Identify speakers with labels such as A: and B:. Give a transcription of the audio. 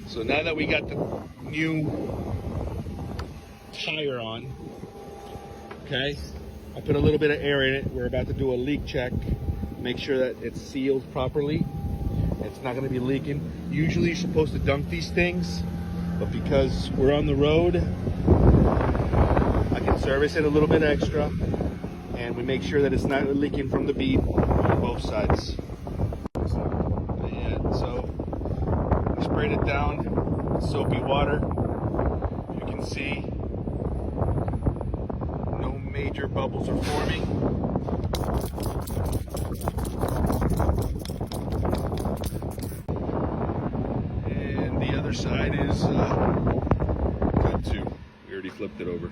A: So now that we got the new tire on, okay, I put a little bit of air in it. We're about to do a leak check, make sure that it's sealed properly. It's not gonna be leaking. Usually you're supposed to dunk these things, but because we're on the road, I can service it a little bit extra, and we make sure that it's not leaking from the bead on both sides. So we sprayed it down with soapy water. You can see no major bubbles are forming. And the other side is good too. We already flipped it over.